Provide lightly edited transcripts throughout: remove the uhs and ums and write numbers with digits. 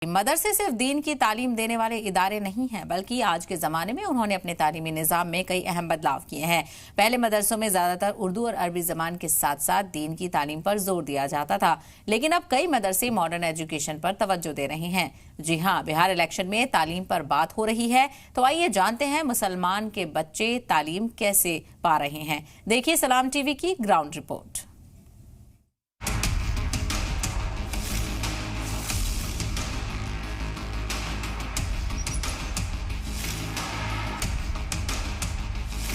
मदरसे सिर्फ दीन की तालीम देने वाले इदारे नहीं हैं, बल्कि आज के ज़माने में उन्होंने अपने तालीमी निज़ाम में कई अहम बदलाव किए हैं। पहले मदरसों में ज़्यादातर उर्दू और अरबी ज़बान के साथ साथ दीन की तालीम पर जोर दिया जाता था, लेकिन अब कई मदरसे मॉडर्न एजुकेशन पर तवज्जो दे रहे हैं। जी हाँ, बिहार इलेक्शन में तालीम पर बात हो रही है, तो आइए जानते हैं मुसलमान के बच्चे तालीम कैसे पा रहे हैं। देखिए सलाम टीवी की ग्राउंड रिपोर्ट।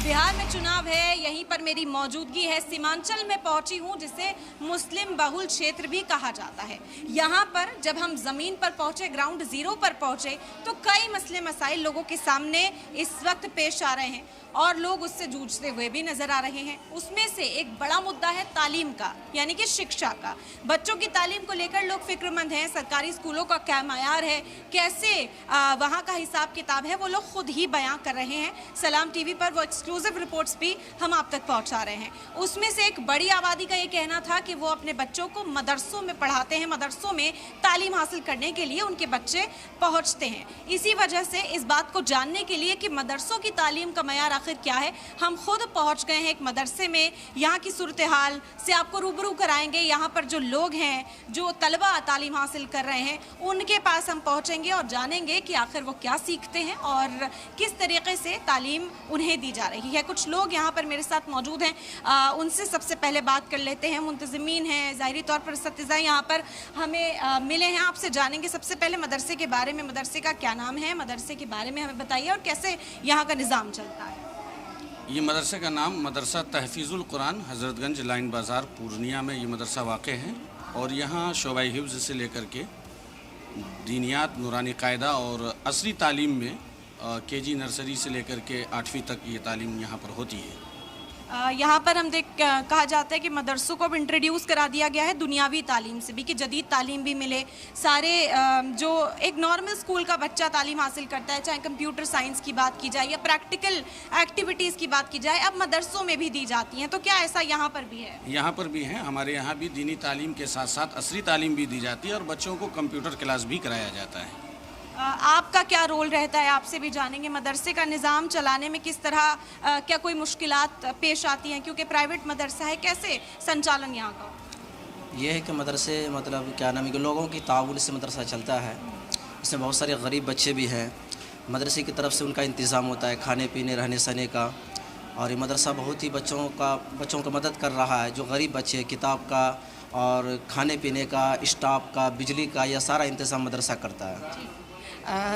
बिहार में चुनाव है, यहीं पर मेरी मौजूदगी है। सीमांचल में पहुंची हूं, जिसे मुस्लिम बहुल क्षेत्र भी कहा जाता है। यहां पर जब हम ज़मीन पर पहुंचे, ग्राउंड जीरो पर पहुंचे, तो कई मसले मसाइल लोगों के सामने इस वक्त पेश आ रहे हैं और लोग उससे जूझते हुए भी नजर आ रहे हैं। उसमें से एक बड़ा मुद्दा है तालीम का, यानी कि शिक्षा का। बच्चों की तालीम को लेकर लोग फिक्रमंद हैं। सरकारी स्कूलों का क्या मायार है, कैसे वहाँ का हिसाब किताब है, वो लोग खुद ही बयां कर रहे हैं। सलाम टीवी पर वो एक्सक्लूसिव रिपोर्ट्स भी हम आप तक पहुँचा रहे हैं। उसमें से एक बड़ी आबादी का ये कहना था कि वो अपने बच्चों को मदरसों में पढ़ाते हैं, मदरसों में तालीम हासिल करने के लिए उनके बच्चे पहुँचते हैं। इसी वजह से इस बात को जानने के लिए कि मदरसों की तालीम का मयार आखिर क्या है, हम खुद पहुंच गए हैं एक मदरसे में। यहाँ की सूरत हाल से आपको रूबरू कराएंगे। यहाँ पर जो लोग हैं, जो तलबा तालीम हासिल कर रहे हैं, उनके पास हम पहुंचेंगे और जानेंगे कि आखिर वो क्या सीखते हैं और किस तरीके से तालीम उन्हें दी जा रही है। कुछ लोग यहाँ पर मेरे साथ मौजूद हैं, उनसे सबसे पहले बात कर लेते हैं। मुंतज़िमीन हैं, ज़ाहिरी तौर पर सत्तिज़ा यहाँ पर हमें मिले हैं। आपसे जानेंगे सबसे पहले मदरसे के बारे में, मदरसे का क्या नाम है, मदरसे के बारे में हमें बताइए और कैसे यहाँ का निज़ाम चलता है। ये मदरसे का नाम मदरसा तहफ़ीज़ुल कुरान हज़रतगंज लाइन बाज़ार पूर्णिया में ये मदरसा वाक़ है और यहाँ शोबाई हिफ्ज़ से लेकर के दीनियात, नूरानी कायदा और असरी तालीम में केजी नर्सरी से लेकर के 8वीं तक ये तालीम यहाँ पर होती है। यहाँ पर हम कहा जाता है कि मदरसों को भी इंट्रोड्यूस करा दिया गया है दुनियावी तालीम से भी, कि जदीद तालीम भी मिले। सारे जो एक नॉर्मल स्कूल का बच्चा तालीम हासिल करता है, चाहे कंप्यूटर साइंस की बात की जाए या प्रैक्टिकल एक्टिविटीज़ की बात की जाए, अब मदरसों में भी दी जाती हैं। तो क्या ऐसा यहाँ पर भी है? यहाँ पर भी है। हमारे यहाँ भी दीनी तालीम के साथ साथ असरी तालीम भी दी जाती है और बच्चों को कंप्यूटर क्लास भी कराया जाता है। आपका क्या रोल रहता है, आपसे भी जानेंगे। मदरसे का निज़ाम चलाने में किस तरह क्या कोई मुश्किलात पेश आती हैं, क्योंकि प्राइवेट मदरसा है, कैसे संचालन यहाँ का? ये है कि मदरसे मतलब क्या नाम है कि लोगों की ताउन से मदरसा चलता है। इसमें बहुत सारे गरीब बच्चे भी हैं। मदरसे की तरफ से उनका इंतज़ाम होता है खाने पीने, रहने सहने का, और ये मदरसा बहुत ही बच्चों को मदद कर रहा है। जो गरीब बच्चे, किताब का और खाने पीने का, स्टाफ का, बिजली का, यह सारा इंतज़ाम मदरसा करता है।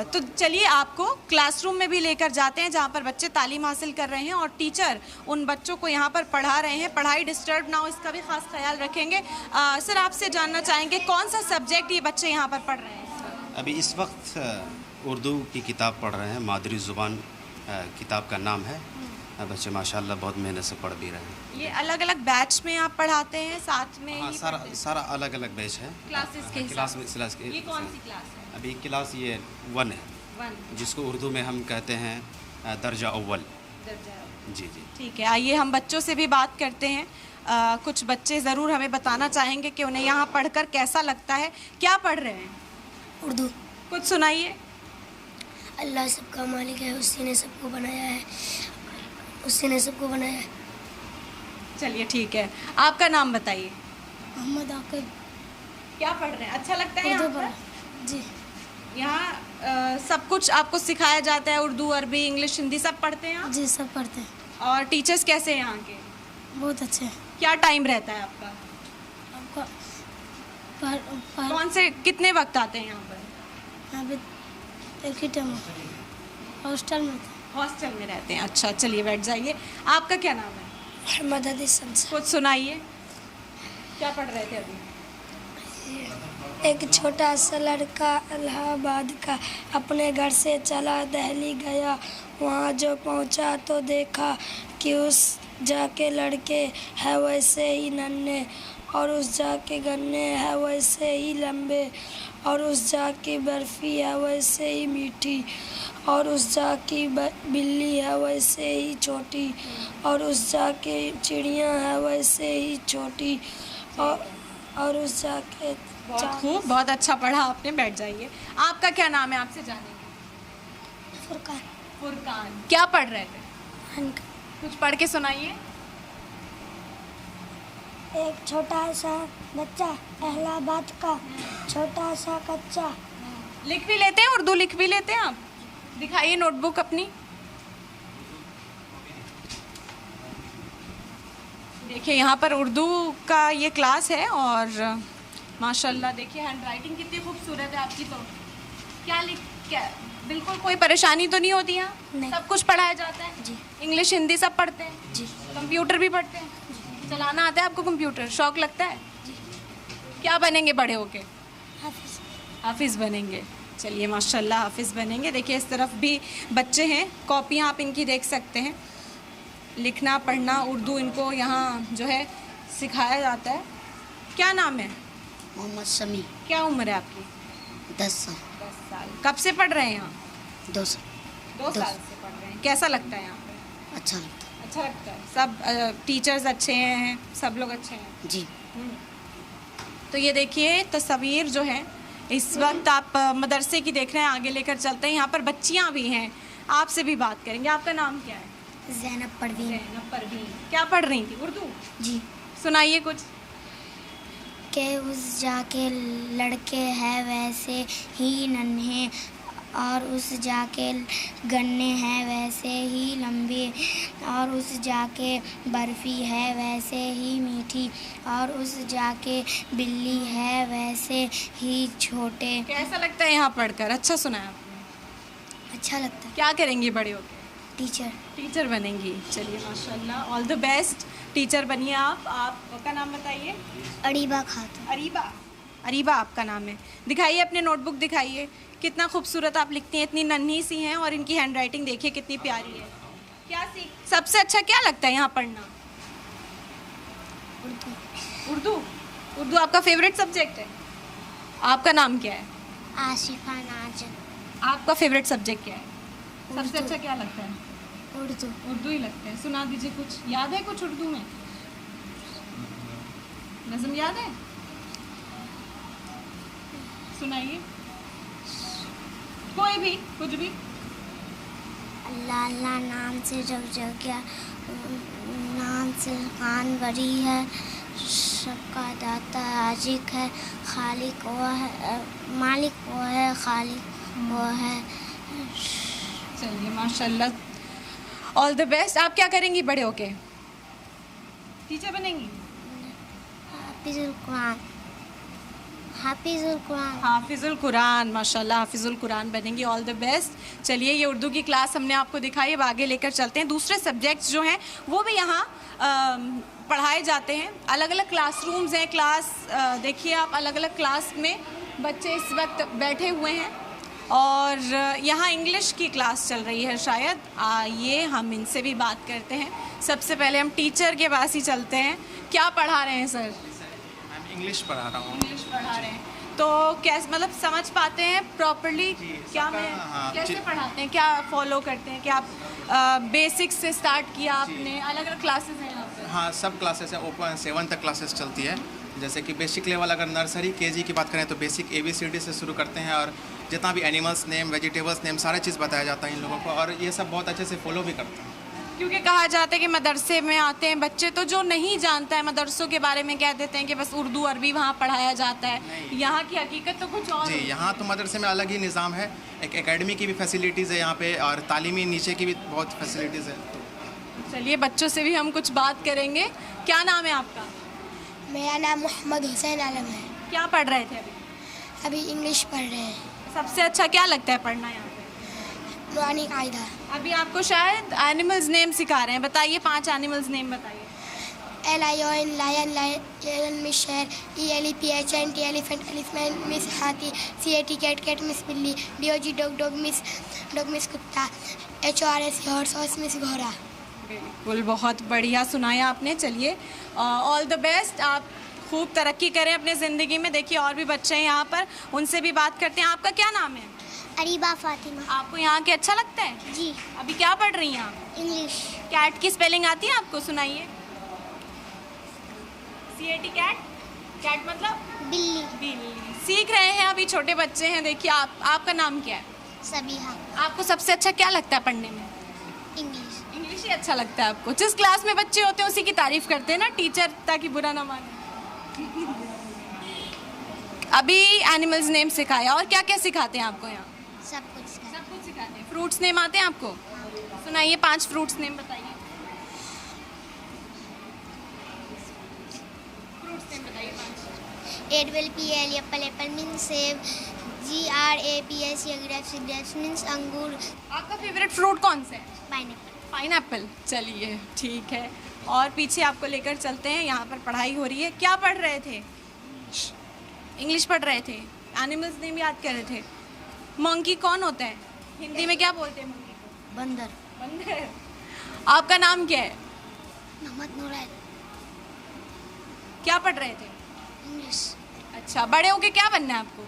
तो चलिए आपको क्लासरूम में भी लेकर जाते हैं, जहाँ पर बच्चे तालीम हासिल कर रहे हैं और टीचर उन बच्चों को यहाँ पर पढ़ा रहे हैं। पढ़ाई डिस्टर्ब ना हो, इसका भी खास ख्याल रखेंगे। सर, आपसे जानना चाहेंगे कौन सा सब्जेक्ट ये बच्चे यहाँ पर पढ़ रहे हैं? अभी इस वक्त उर्दू की किताब पढ़ रहे हैं, मादरी ज़ुबान किताब का नाम है। बच्चे माशाल्लाह बहुत मेहनत से पढ़ भी रहे हैं। ये अलग अलग बैच में आप पढ़ाते हैं साथ में? हाँ, सारा अलग अलग बैच है। क्लासेस के क्लास में ये कौन सी क्लास है? अभी क्लास ये 1 है, जिसको उर्दू में हम कहते हैं दर्जा अव्वल। जी जी, ठीक है। आइए हम बच्चों से भी बात करते हैं। कुछ बच्चे ज़रूर हमें बताना चाहेंगे कि उन्हें यहाँ पढ़कर कैसा लगता है। क्या पढ़ रहे हैं? उर्दू। कुछ सुनाइए। अल्लाह सबका मालिक है, उसी ने सबको बनाया है, उसी ने सबको बनाया है। चलिए ठीक है, आपका नाम बताइए। मोहम्मद आकिब। क्या पढ़ रहे हैं? अच्छा लगता है यहाँ पर? जी। यहाँ सब कुछ आपको सिखाया जाता है? उर्दू, अरबी, इंग्लिश, हिंदी सब पढ़ते हैं आप? जी, सब पढ़ते हैं। और टीचर्स कैसे हैं यहाँ के? बहुत अच्छे हैं। क्या टाइम रहता है आपका? कौन से कितने वक्त आते हैं यहाँ पर? यहाँ पे एक ही टाइम हॉस्टल में। हॉस्टल में रहते हैं। अच्छा, चलिए बैठ जाइए। आपका क्या नाम है? मोहम्मद हदीसन। कुछ सुनाइए, क्या पढ़ रहे थे अभी? एक छोटा सा लड़का इलाहाबाद का अपने घर से चला दिल्ली गया। वहाँ जो पहुँचा तो देखा कि उस जाके लड़के है वैसे ही नन्हे, और उस जाके गन्ने है वैसे ही लंबे, और उस जाके बर्फ़ी है वैसे ही मीठी, और उस जाके बिल्ली है वैसे ही छोटी, और उस जाके चिड़िया है वैसे ही छोटी, और उस जाके बहुत खूब, बहुत अच्छा पढ़ा आपने, बैठ जाइए। आपका क्या नाम है, आपसे जानेंगे। फुरकान। फुरकान, क्या पढ़ रहे थे? कुछ पढ़ के सुनाइए। एक छोटा सा बच्चा इलाहाबाद का छोटा सा कच्चा। लिख भी लेते हैं, उर्दू लिख भी लेते हैं आप? दिखाइए नोटबुक अपनी। देखिए यहाँ पर उर्दू का ये क्लास है और माशाल्लाह देखिए हैंड राइटिंग कितनी खूबसूरत है आपकी। तो क्या बिल्कुल कोई परेशानी तो नहीं होती यहाँ? नहीं। सब कुछ पढ़ाया जाता है जी। इंग्लिश हिंदी सब पढ़ते हैं जी। कंप्यूटर भी पढ़ते हैं? चलाना आता है आपको कंप्यूटर? शौक लगता है? क्या बनेंगे बड़े होके? हाफिज। हाफिज़ बनेंगे। चलिए माशाल्लाह हाफिज़ बनेंगे। देखिए इस तरफ भी बच्चे हैं, कॉपियाँ आप इनकी देख सकते हैं। लिखना पढ़ना उर्दू इनको यहाँ जो है सिखाया जाता है। क्या नाम है? मोहम्मद शमी। क्या उम्र है आपकी? 10 साल। 10 साल। कब से पढ़ रहे हैं यहाँ? 2 साल। 2 साल से पढ़ रहे हैं। कैसा लगता है यहाँ पे? अच्छा लगता अच्छा लगता है। सब टीचर्स अच्छे हैं, सब लोग अच्छे हैं? है जी। तो ये देखिए तस्वीर जो है इस वक्त आप मदरसे की देख रहे हैं, आगे लेकर चलते हैं। यहाँ पर बच्चियाँ भी हैं, आपसे भी बात करेंगे। आपका नाम क्या है? ज़ैनब परवीन। ज़ैनब परवीन। क्या पढ़ रही थी? उर्दू? जी। सुनाइए कुछ। के उस जाके लड़के हैं वैसे ही नन्हे और उस जाके गन्ने हैं वैसे ही लंबे और उस जाके बर्फ़ी है वैसे ही मीठी और उस जाके बिल्ली है वैसे ही छोटे। कैसा लगता है यहाँ पढ़कर? अच्छा सुना है आपने? अच्छा लगता है। क्या करेंगी बड़े होकर? टीचर। टीचर बनेंगी। चलिए माशाल्लाह, ऑल द बेस्ट, टीचर बनिए आप। आपका नाम बताइए। अरीबा खातून। अरीबा। अरीबा आपका नाम है। दिखाइए अपने नोटबुक दिखाइए, कितना खूबसूरत आप लिखती हैं। इतनी नन्ही सी हैं और इनकी हैंड राइटिंग देखिए कितनी प्यारी है। क्या सीख सबसे अच्छा क्या लगता है यहाँ पढ़ना? उर्दू। उर्दू। उर्दू आपका फेवरेट सब्जेक्ट है? आपका नाम क्या है? आशिफा नाजन। आपका फेवरेट सब्जेक्ट क्या है? सबसे उर्दू। अच्छा क्या लगता है? उर्दू। उर्दू ही लगता है। सुना दीजिए कुछ, याद है कुछ उर्दू में? नज़म याद है? सुनाइए कोई भी, कुछ भी। अल्लाह अल्लाह नाम से जग गया, नाम से खान बरी है, सबका दाता राजिक है, खालिक वो है, मालिक वो है, खालिक वो है। चलिए माशाल्लाह, ऑल द बेस्ट। आप क्या करेंगी बड़े होके? टीचर बनेंगी? हाफिजुल कुरान। हाफिजुल कुरान। हाफिजुल कुरान, माशाल्लाह हाफिजुल कुरान बनेंगी। All the best. चलिए ये उर्दू की क्लास हमने आपको दिखाई, अब आगे लेकर चलते हैं। दूसरे सब्जेक्ट्स जो हैं वो भी यहाँ पढ़ाए जाते हैं। अलग अलग क्लासरूम्स हैं। क्लास देखिए आप, अलग अलग क्लास में बच्चे इस वक्त बैठे हुए हैं और यहाँ इंग्लिश की क्लास चल रही है शायद। आइए हम इनसे भी बात करते हैं। सबसे पहले हम टीचर के पास ही चलते हैं। क्या पढ़ा रहे हैं सर? मैं इंग्लिश पढ़ा रहा हूँ। इंग्लिश पढ़ा रहे हैं तो कैसे, मतलब समझ पाते हैं प्रॉपरली? क्या मैं कैसे पढ़ाते हैं, क्या फॉलो करते हैं? क्या आप बेसिक्स से स्टार्ट किया आपने? अलग अलग क्लासेस हैं यहाँ पे? हाँ, सब क्लासेस हैं। ओपन 7 तक क्लासेस चलती है। जैसे कि बेसिक लेवल, अगर नर्सरी केजी की बात करें तो बेसिक ABCD से शुरू करते हैं और जितना भी एनिमल्स नेम, वेजिटेबल्स नेम, सारा चीज़ बताया जाता है इन लोगों को और ये सब बहुत अच्छे से फॉलो भी करते हैं। क्योंकि कहा जाता है कि मदरसे में आते हैं बच्चे तो जो नहीं जानता है मदरसों के बारे में, कह देते हैं कि बस उर्दू अरबी वहाँ पढ़ाया जाता है। यहाँ की हकीकत तो कुछ और जी, है। यहाँ तो मदरसे में अलग ही निज़ाम है। एक एकेडमी की भी फैसिलिटीज़ है यहाँ पे और तालीमी नीचे की भी बहुत फैसिलिटीज़ है। चलिए बच्चों से भी हम कुछ बात करेंगे। क्या नाम है आपका? मेरा नाम मोहम्मद हुसैन आलम है। क्या पढ़ रहे थे अभी? अभी इंग्लिश पढ़ रहे हैं। सबसे अच्छा क्या लगता है पढ़ना यहाँ पे? नुरानी कायदा। अभी आपको शायद एनिमल्स नेम सिखा रहे हैं। बताइए 5 एनिमल्स नेम बताइए। Lion, lion, lion, miss शेर, ELEPHANT, elephant, elephant, मिस हाथी, CAT, cat, cat, मिस बिल्ली, DOG, dog, मिस कुत्ता, HORS, horse, मिस घोड़ा। बिल्कुल, बहुत बढ़िया सुनाया आपने। चलिए ऑल द बेस्ट, आप खूब तरक्की करें अपने ज़िंदगी में। देखिए और भी बच्चे हैं यहाँ पर, उनसे भी बात करते हैं। आपका क्या नाम है? अरीबा फातिमा। आपको यहाँ के अच्छा लगता है? जी। अभी क्या पढ़ रही हैं आप? इंग्लिश। कैट की स्पेलिंग आती है आपको? सुनाइए। CAT cat. कैट मतलब बिल्ली। बिल्ली। सीख रहे हैं, अभी छोटे बच्चे हैं। देखिए आपका नाम क्या है? सबीहा। आपको सबसे अच्छा क्या लगता है पढ़ने में? इंग्लिश। इंग्लिश ही अच्छा लगता है आपको। जिस क्लास में बच्चे होते हैं उसी की तारीफ करते हैं ना टीचर, ताकि बुरा ना माने। अभी एनिमल्स नेम सिखाया, और क्या क्या सिखाते हैं आपको यहाँ? सब कुछ सिखाते सब कुछ सिखाते हैं। फ्रूट्स नेम आते हैं आपको? सुनाइए 5 फ्रूट्स नेम बताइए। फ्रूट्स नेम बताइए 5। APPLE एप्पल, एप्पल मीन्स सेब, GRAPS ग्रेप्स मीन्स अंगूर। आपका फेवरेट फ्रूट कौन सा है? पाइनएप्पल। पाइनएप्पल। चलिए ठीक है, और पीछे आपको लेकर चलते हैं। यहाँ पर पढ़ाई हो रही है। क्या पढ़ रहे थे? इंग्लिश पढ़ रहे थे। एनिमल्स नेम याद कर रहे थे। मंकी कौन होता है? हिंदी में क्या बोलते हैं मंकी को? बंदर। बंदर। आपका नाम क्या है? मोहम्मद नूरैन। क्या पढ़ रहे थे? इंग्लिश। अच्छा, बड़े होके क्या बनना है आपको?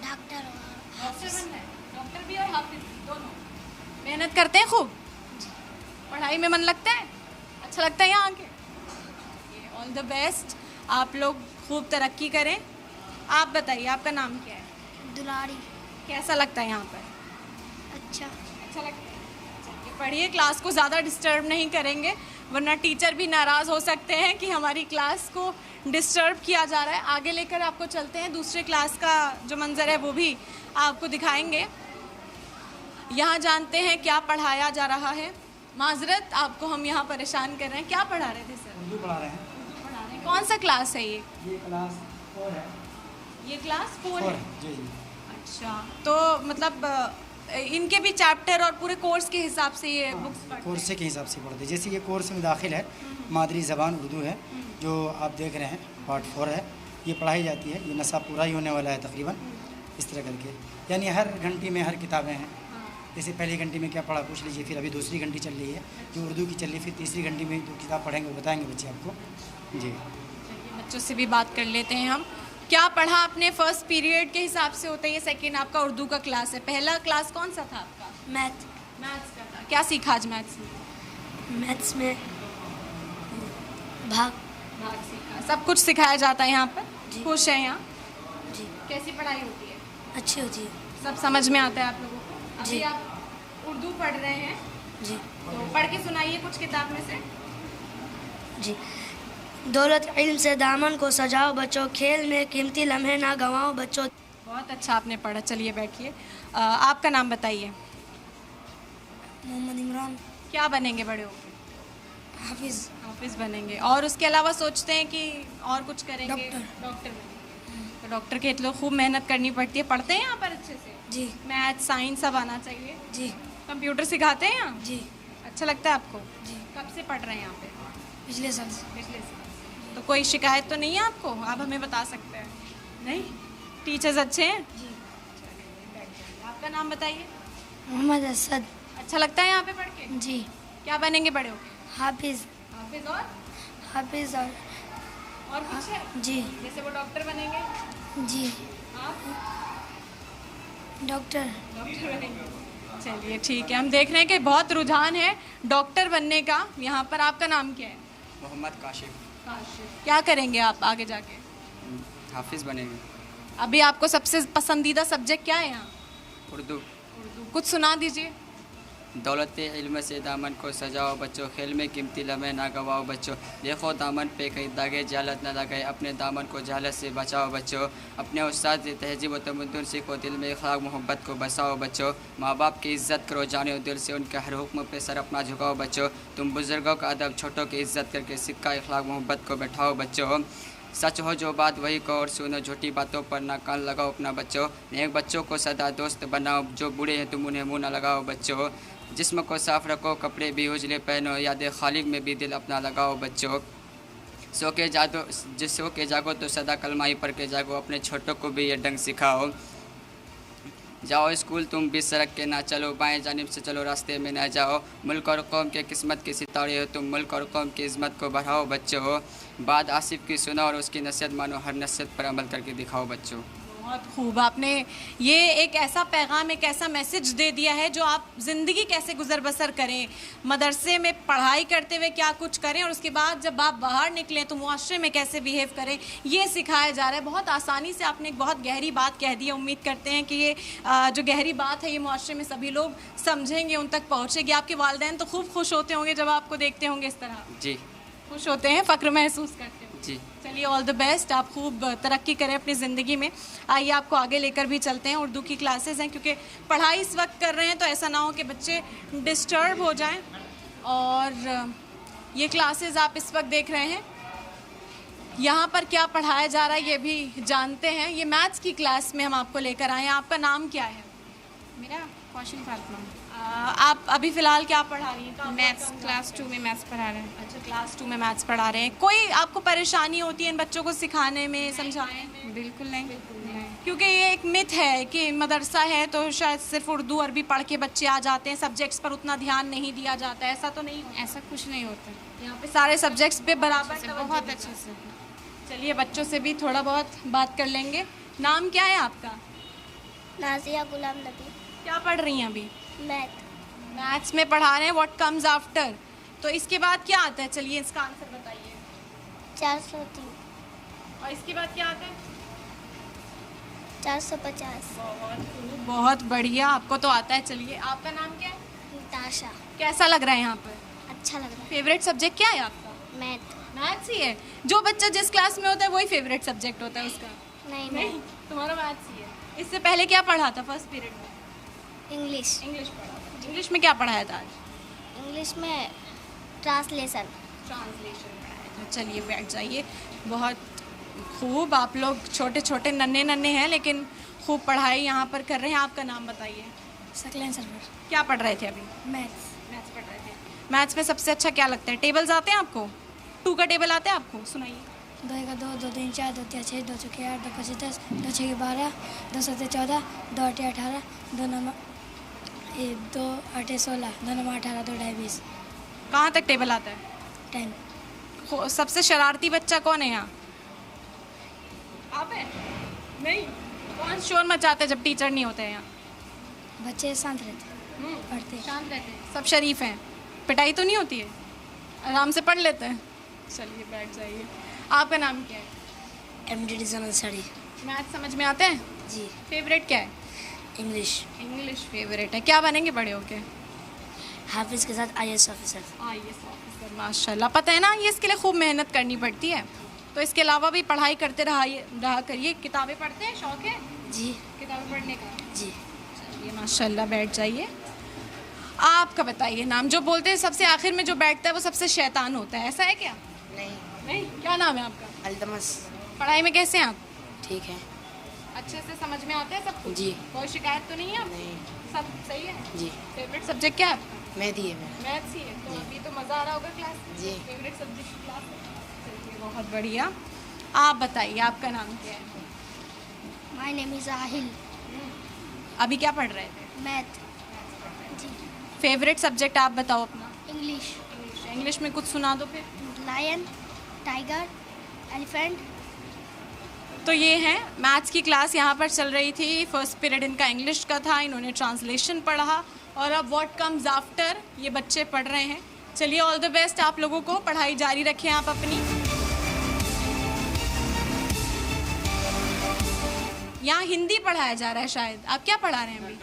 डॉक्टर और डॉक्टर बनना है। डॉक्टर भी और हाफिज भी, दोनों। मेहनत करते हैं खूब? पढ़ाई में मन लगता है? अच्छा लगता है यहाँ आके? ऑल द बेस्ट, आप लोग खूब तरक्की करें। आप बताइए आपका नाम क्या है? दुलारी। कैसा लगता है यहाँ पर? अच्छा। अच्छा लगता है। चलिए पढ़िए, क्लास को ज़्यादा डिस्टर्ब नहीं करेंगे, वरना टीचर भी नाराज़ हो सकते हैं कि हमारी क्लास को डिस्टर्ब किया जा रहा है। आगे लेकर आपको चलते हैं, दूसरे क्लास का जो मंजर है वो भी आपको दिखाएंगे। यहाँ जानते हैं क्या पढ़ाया जा रहा है। माजरत, आपको हम यहाँ परेशान कर रहे हैं। क्या पढ़ा रहे थे सर? उर्दू पढ़ा रहे हैं। पढ़ा रहे हैं। कौन सा क्लास है ये? ये क्लास 4 है। ये क्लास 4 है? जी जी। अच्छा, तो मतलब इनके भी चैप्टर और पूरे कोर्स के हिसाब से ये बुक्स पढ़ते हैं? कोर्स के हिसाब से पढ़ते हैं। जैसे ये कोर्स में दाखिल है, मादरी ज़बान उर्दू है, जो आप देख रहे हैं, पार्ट 4 है। ये पढ़ाई जाती है। ये नशा पूरा ही होने वाला है तकरीबन, इस तरह करके। यानी हर घंटी में हर किताबें हैं। जैसे पहली घंटी में क्या पढ़ा पूछ लीजिए, फिर अभी दूसरी घंटी चल रही है जो उर्दू की चल रही है, फिर तीसरी घंटी में जो किताब पढ़ेंगे वो बताएंगे बच्चे आपको। जी, बच्चों से भी बात कर लेते हैं हम। क्या पढ़ा आपने? फर्स्ट पीरियड के हिसाब से होता है ये, सेकेंड आपका उर्दू का क्लास है। पहला क्लास कौन सा था आपका? मैथ। मैथ्स का था। क्या सीखा आज मैथ्स में? मैथ्स में भाग सीखा। सब कुछ सिखाया जाता है यहाँ पर? जी। खुश है यहाँ? जी। कैसी पढ़ाई होती है? अच्छी होती है। सब समझ में आता है आप लोगों को? जी। अभी आप उर्दू पढ़ रहे हैं, जी तो पढ़ के सुनाइए कुछ किताब में से। जी। दौलत इल्म से दामन को सजाओ बच्चों, खेल में कीमती लम्हे ना गंवाओ बच्चों। बहुत अच्छा आपने पढ़ा। चलिए बैठिए। आपका नाम बताइए। मोहम्मद इमरान। क्या बनेंगे बड़े होकर? हाफिज। हाफिज बनेंगे। और उसके अलावा सोचते हैं कि और कुछ करेंगे? डॉक्टर। डॉक्टर बनेंगे। तो डॉक्टर के लिए खूब मेहनत करनी पड़ती है। पढ़ते हैं यहाँ पर अच्छे से? जी। मैथ साइंस सब आना चाहिए? जी। कंप्यूटर सिखाते हैं यहाँ? जी। अच्छा लगता है आपको? जी। कब से पढ़ रहे हैं यहाँ पे? पिछले साल से। पिछले साल। तो कोई शिकायत तो नहीं है आपको? आप हमें बता सकते हैं? नहीं? टीचर्स अच्छे हैं? जी। आपका नाम बताइए। मोहम्मद असद। अच्छा लगता है यहाँ पे पढ़ के? जी। क्या बनेंगे बड़े होके? हाफिज। हाफिज और हाफिज और कुछ है? जी। जैसे वो डॉक्टर बनेंगे? जी। आप डॉक्टर। डॉक्टर बनेंगे। चलिए ठीक है, हम देख रहे हैं कि बहुत रुझान है डॉक्टर बनने का यहाँ पर। आपका नाम क्या है? मोहम्मद काशिफ। क्या करेंगे आप आगे जाके? हाफिज़ बनेंगे। अभी आपको सबसे पसंदीदा सब्जेक्ट क्या है यहाँ? उर्दू। कुछ सुना दीजिए। दौलत इल्म से दामन को सजाओ बच्चों, खेल में कीमती लम्हे ना गवाओ बच्चों, देखो दामन पे कहीं दागे जालत ना लगाए, अपने दामन को जालत से बचाओ बच्चों, अपने उस्ताद से तहजीब व तमद्दुन सीखो, दिल में इखलाक मोहब्बत को बसाओ बच्चों, माँ बाप की इज़्ज़त करो जाने दिल से, उनके हर हुक्म पे सर अपना झुकाओ बच्चों, तुम बुज़ुर्गों का अदब छोटों की इज़्ज़त करके सिक्का इखलाक मोहब्बत को बैठाओ बच्चों, सच हो जो बात वही कहो और सुनो, झूठी बातों पर ना कान लगाओ अपना बच्चों, नेक बच्चों को सदा दोस्त बनाओ, जो बूढ़े हैं तुम उन्हें मुँह ना लगाओ बच्चों, जिस्म को साफ़ रखो कपड़े भी उजले पहनो, याद खालिक में भी दिल अपना लगाओ बच्चों, सो के जागो तो सदा कलमाई पढ़ के जागो, अपने छोटों को भी ये ढंग सिखाओ, जाओ स्कूल तुम भी सड़क के ना चलो, बाएं जानिब से चलो रास्ते में ना जाओ, मुल्क और कौम के किस्मत के सितारे हो तुम, मुल्क और कौम की इज़्ज़त को बढ़ाओ बच्चों, बात आसिफ की सुनो और उसकी नसीहत मानो, हर नसीहत पर अमल करके दिखाओ बच्चों। बहुत खूब, आपने ये एक ऐसा पैगाम, एक ऐसा मैसेज दे दिया है जो आप ज़िंदगी कैसे गुजर बसर करें, मदरसे में पढ़ाई करते हुए क्या कुछ करें और उसके बाद जब आप बाहर निकलें तो मुआशरे में कैसे बिहेव करें, ये सिखाया जा रहा है। बहुत आसानी से आपने एक बहुत गहरी बात कह दी है। उम्मीद करते हैं कि ये जो गहरी बात है ये मुआशरे में सभी लोग समझेंगे, उन तक पहुँचेगी। आपके वालिदैन तो खूब खुश होते होंगे जब आपको देखते होंगे इस तरह। जी खुश होते हैं, फ़ख्र महसूस करते हैं। जी चलिए, ऑल द बेस्ट, आप खूब तरक्की करें अपनी ज़िंदगी में। आइए आपको आगे लेकर भी चलते हैं। उर्दू की क्लासेस हैं, क्योंकि पढ़ाई इस वक्त कर रहे हैं तो ऐसा ना हो कि बच्चे डिस्टर्ब हो जाएं। और ये क्लासेस आप इस वक्त देख रहे हैं, यहाँ पर क्या पढ़ाया जा रहा है ये भी जानते हैं। ये मैथ्स की क्लास में हम आपको लेकर आए हैं। आपका नाम क्या है? मेरा कौशल फातिमा। आप अभी फ़िलहाल क्या पढ़ा रही हैं? मैथ्स क्लास 2 में मैथ्स पढ़ा रहे हैं। अच्छा, क्लास 2 में मैथ्स पढ़ा रहे हैं। कोई आपको परेशानी होती है इन बच्चों को सिखाने में, समझाने में? बिल्कुल नहीं। क्योंकि ये एक मिथ है कि मदरसा है तो शायद सिर्फ उर्दू अरबी पढ़ के बच्चे आ जाते हैं, सब्जेक्ट्स पर उतना ध्यान नहीं दिया जाता है। ऐसा तो नहीं होता? ऐसा कुछ नहीं होता, यहाँ पे सारे सब्जेक्ट्स पे बराबर से बहुत अच्छे से। चलिए, बच्चों से भी थोड़ा बहुत बात कर लेंगे। नाम क्या है आपका? नाजिया गुलाम नबी। क्या पढ़ रही हैं अभी? मैथ। मैथ्स में पढ़ा रहे हैं। व्हाट कम्स आफ्टर, तो इसके बाद क्या आता है? चलिए इसका आंसर बताइए। 403। और इसके बाद क्या आता है? 450। बहुत बढ़िया, आपको तो आता है। चलिए, आपका नाम क्या है? ताशा। कैसा लग रहा है यहाँ पर? अच्छा लग रहा है। फेवरेट सब्जेक्ट क्या है आपका? मैथ। मैथ्स ही है। जो बच्चा जिस क्लास में होता है वही फेवरेट सब्जेक्ट होता है उसका? नहीं, तुम्हारा मैथ्स ही है। इससे पहले क्या पढ़ा था फर्स्ट पीरियड में? इंग्लिश। इंग्लिश पढ़ा था। इंग्लिश में क्या पढ़ाया था आज? इंग्लिश में ट्रांसलेशन पढ़ाया था। चलिए, बैठ जाइए। बहुत खूब, आप लोग छोटे छोटे नन्हे नन्हे हैं लेकिन खूब पढ़ाई यहाँ पर कर रहे हैं। आपका नाम बताइए। सकलैन सरवर। क्या पढ़ रहे थे अभी? मैथ्स। मैथ्स पढ़ रहे थे। मैथ्स में सबसे अच्छा क्या लगता है? टेबल्स आते हैं आपको? 2 का टेबल आता है आपको? सुनाइए। 2 का 2, 2 3 4, 2 3 6, 2 चौके 8, 2 5 10, 2 6 12, 2 7 14, 2 8 18, 2 9 2 8 16, 2 9 18, 2 ढाई 20। कहाँ तक टेबल आता है? 10। सबसे शरारती बच्चा कौन है यहाँ? आप हैं? नहीं। कौन शोर मचाते हैं जब टीचर नहीं होते हैं यहाँ? बच्चे शांत रहते, पढ़ते, शांत रहते हैं, सब शरीफ हैं। पिटाई तो नहीं होती है? आराम से पढ़ लेते हैं। चलिए, बैठ जाइए। आपका नाम क्या है? MD डिजनल study. मैथ समझ में आते हैं? जी। फेवरेट क्या है? इंग्लिश। इंग्लिश फेवरेट है। क्या बनेंगे बड़े होके? हाफिज के साथ IAS ऑफिसर। IAS ऑफिसर, माशाल्लाह। पता है ना, ये इसके लिए खूब मेहनत करनी पड़ती है। तो इसके अलावा भी पढ़ाई करते रहा करिए। किताबें पढ़ते हैं? शौक है? जी। किताबें पढ़ने का? जी। चलिए, माशाल्लाह, बैठ जाइए। आपका बताइए नाम। जो बोलते हैं सबसे आखिर में जो बैठता है वो सबसे शैतान होता है, ऐसा है क्या? नहीं। क्या नाम है आपका? अल्तमस। पढ़ाई में कैसे हैं आप? ठीक है। अच्छे से समझ में आता है सब कुछ? जी। कोई शिकायत तो नहीं है आपको? नहीं। सब सही है? जी। फेवरेट सब्जेक्ट क्या है आपका? मैथ ही है मेरा। मैथ्स ही है। तो अभी तो मज़ा आ रहा होगा क्लास में? जी। फेवरेट सब्जेक्ट की क्लास है? चलिए, बहुत बढ़िया। आप बताइए, आपका नाम क्या है? My name is Aahil. अभी क्या पढ़ रहे थे? मैथ। जी। फेवरेट सब्जेक्ट आप बताओ अपना। इंग्लिश। इंग्लिश में कुछ सुना दो फिर। Lion, tiger, elephant. तो ये है मैथ्स की क्लास यहाँ पर चल रही थी। फर्स्ट पीरियड इनका इंग्लिश का था, इन्होंने ट्रांसलेशन पढ़ा और अब व्हाट कम्स आफ्टर ये बच्चे पढ़ रहे हैं। चलिए, ऑल द बेस्ट आप लोगों को। पढ़ाई जारी रखें आप अपनी। यहाँ हिंदी पढ़ाया जा रहा है शायद। आप क्या पढ़ा रहे हैं अभी?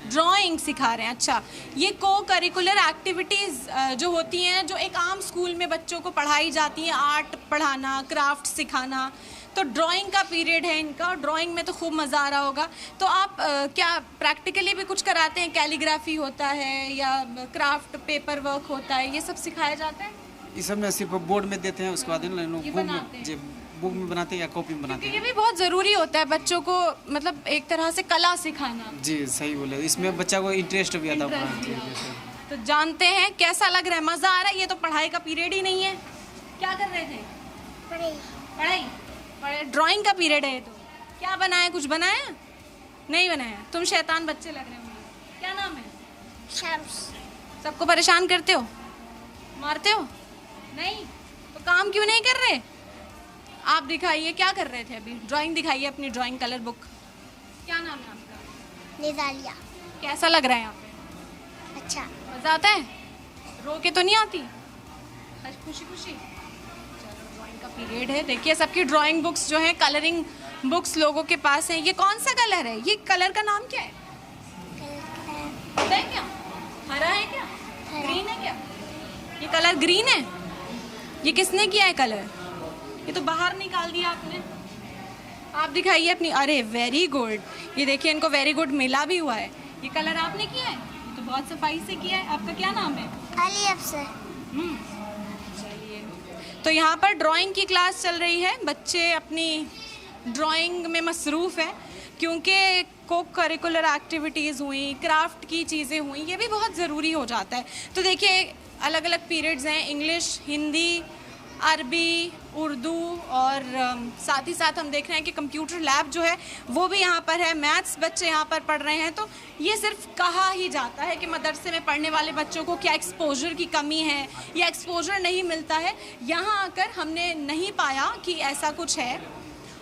ड्राइंग सिखा रहे हैं। अच्छा, ये को करिकुलर एक्टिविटीज़ जो होती हैं, जो एक आम स्कूल में बच्चों को पढ़ाई जाती हैं, आर्ट पढ़ाना, क्राफ्ट सिखाना, तो ड्राइंग का पीरियड है इनका और ड्राइंग में तो खूब मज़ा आ रहा होगा। तो आप क्या प्रैक्टिकली भी कुछ कराते हैं? कैलीग्राफी होता है या क्राफ्ट पेपर वर्क होता है, ये सब सिखाया जाता है? ये सब ना सिर्फ बोर्ड में देते हैं, उसके बाद बुक में बनाते हैं या कॉपी में बनाते हैं। ये भी बहुत ज़रूरी होता है बच्चों को, मतलब एक तरह से कला सिखाना। जी, सही बोले। इसमें बच्चा को इंटरेस्ट भी आता है। तो जानते हैं कैसा लग रहा है? मज़ा आ रहा है? ये तो पढ़ाई का पीरियड ही नहीं है। क्या कर रहे थे? पढ़ाई। ड्राइंग का पीरियड है ये तो। क्या बनाया? कुछ बनाया? नहीं बनाया। तुम शैतान बच्चे लग रहे हो मुझे। क्या नाम है? शम्स। सबको परेशान करते हो? मारते हो? नहीं। तो काम क्यों नहीं कर रहे? आप दिखाइए, क्या कर रहे थे अभी? ड्राइंग दिखाइए अपनी, ड्राइंग कलर बुक। क्या नाम है आपका? निजालिया। कैसा लग रहा है यहाँ पे? अच्छा। मजा आता है? रो के तो नहीं आती? खुशी खुशी। चलो ड्राइंग का पीरियड है। देखिए सबकी ड्राइंग बुक्स जो है, कलरिंग बुक्स लोगों के पास है। ये कौन सा कलर है? ये कलर का नाम क्या है? पता है क्या? हरा है क्या? ग्रीन है क्या? ये कलर ग्रीन है। ये किसने किया है कलर? ये तो बाहर निकाल दिया आपने। आप दिखाइए अपनी। अरे वेरी गुड। ये देखिए इनको वेरी गुड मिला भी हुआ है। ये कलर आपने किया है? ये तो बहुत सफाई से किया है। आपका क्या नाम है? अली अफसर। चलिए, तो यहाँ पर ड्राइंग की क्लास चल रही है। बच्चे अपनी ड्राइंग में मसरूफ़ है क्योंकि को करिकुलर एक्टिविटीज़ हुई, क्राफ्ट की चीज़ें हुई, ये भी बहुत ज़रूरी हो जाता है। तो देखिए अलग अलग पीरियड्स हैं, इंग्लिश, हिंदी, अरबी, उर्दू और साथ ही साथ हम देख रहे हैं कि कंप्यूटर लैब जो है वो भी यहाँ पर है। मैथ्स बच्चे यहाँ पर पढ़ रहे हैं। तो ये सिर्फ कहा ही जाता है कि मदरसे में पढ़ने वाले बच्चों को क्या एक्सपोजर की कमी है या एक्सपोजर नहीं मिलता है। यहाँ आकर हमने नहीं पाया कि ऐसा कुछ है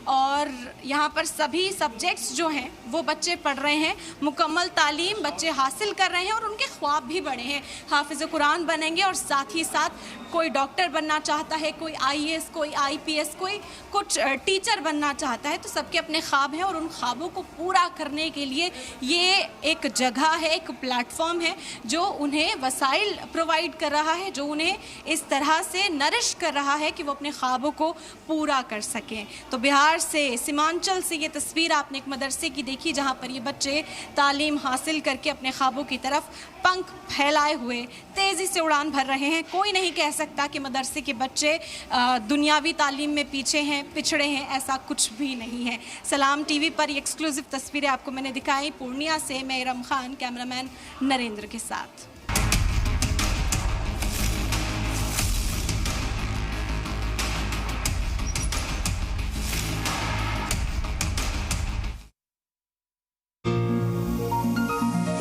और यहाँ पर सभी सब्जेक्ट्स जो हैं वो बच्चे पढ़ रहे हैं। मुकम्मल तालीम बच्चे हासिल कर रहे हैं और उनके ख्वाब भी बड़े हैं। हाफिज़ कुरान बनेंगे और साथ ही साथ कोई डॉक्टर बनना चाहता है, कोई आईएएस, कोई आईपीएस, कोई कुछ टीचर बनना चाहता है। तो सबके अपने ख्वाब हैं और उन ख्वाबों को पूरा करने के लिए ये एक जगह है, एक प्लेटफॉर्म है जो उन्हें वसाइल प्रोवाइड कर रहा है, जो उन्हें इस तरह से नरिश कर रहा है कि वो अपने ख्वाबों को पूरा कर सकें। तो बिहार से, सीमांचल से ये तस्वीर आपने एक मदरसे की देखी जहाँ पर ये बच्चे तालीम हासिल करके अपने ख्वाबों की तरफ पंख फैलाए हुए तेज़ी से उड़ान भर रहे हैं। कोई नहीं कह सकता कि मदरसे के बच्चे दुनियावी तालीम में पीछे हैं, पिछड़े हैं, ऐसा कुछ भी नहीं है। सलाम टीवी पर ये एक्सक्लूसिव तस्वीरें आपको मैंने दिखाई। पूर्णिया से मैं इरम खान, कैमरामैन नरेंद्र के साथ।